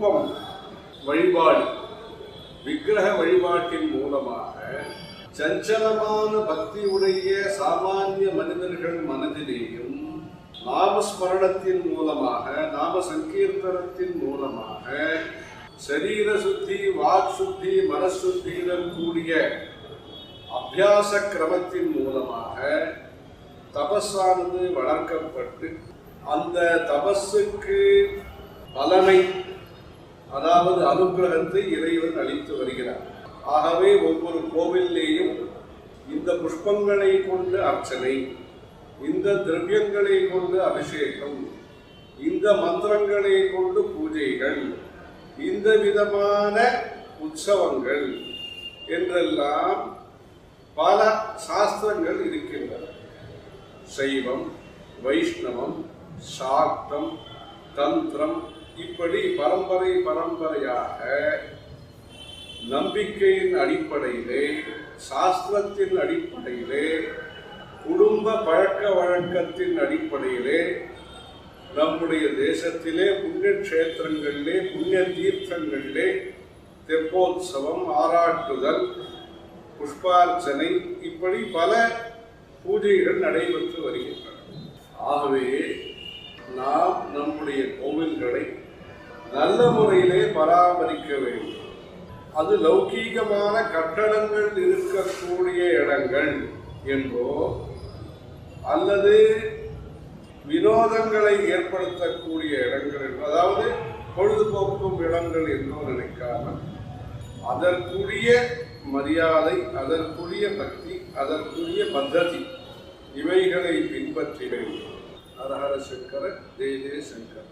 ரூபம் வழிபாடு, விக்கிரக வழிபாட்டின் மூலமாக சஞ்சலமான பக்தியுடைய சாமானிய மனிதர்கள் மனதிலேயும் நாமஸ்மரணத்தின் மூலமாக, நாம சங்கீர்த்தனத்தின் மூலமாக சரீர சுத்தி, வாக் சுத்தி, மனசுத்தியுடன் கூடிய அபியாச கிரமத்தின் மூலமாக தபஸானது வளர்க்கப்பட்டு அந்த தபஸுக்கு பலனை, அதாவது அனுகிரகத்தை இறைவன் அளித்து வருகிறார். ஆகவே ஒவ்வொரு கோவிலேயும் இந்த புஷ்பங்களை கொண்டு அர்ச்சனை, இந்த திரவியங்களை கொண்டு அபிஷேகம், இந்த மந்திரங்களை கொண்டு பூஜைகள், இந்த விதமான உற்சவங்கள் என்றெல்லாம் பல சாஸ்திரங்கள் இருக்கின்றன. சைவம், வைஷ்ணவம், சாக்தம், தந்திரம், இப்படி பரம்பரையாக நம்பிக்கையின் அடிப்படையிலே, சாஸ்திரத்தின் அடிப்படையிலே, குடும்ப பழக்க வழக்கத்தின் அடிப்படையிலே நம்முடைய தேசத்திலே புண்ணிய கஷேத்திரங்களிலே, புண்ணிய தீர்த்தங்களிலே தெப்போத்சவம், ஆராட்டுதல், புஷ்பார்ச்சனை, இப்படி பல பூஜைகள் நடைபெற்று வருகின்றன. ஆகவே நாம் நம்முடைய கோவில்களை நல்ல முறையிலே பராமரிக்க வேண்டும். அது லௌகீகமான கட்டடங்கள் இருக்கக்கூடிய இடங்கள் என்றோ அல்லது வினோதங்களை ஏற்படுத்தக்கூடிய இடங்கள் என்றோ, அதாவது பொழுதுபோக்கும் இடங்கள் என்றோ நினைக்காமல் அதற்குரிய மரியாதை, அதற்குரிய பக்தி, அதற்குரிய பத்ததி இவைகளை பின்பற்றி வேண்டும். ஹர ஹர சங்கர, ஜெய ஜெய சங்கர.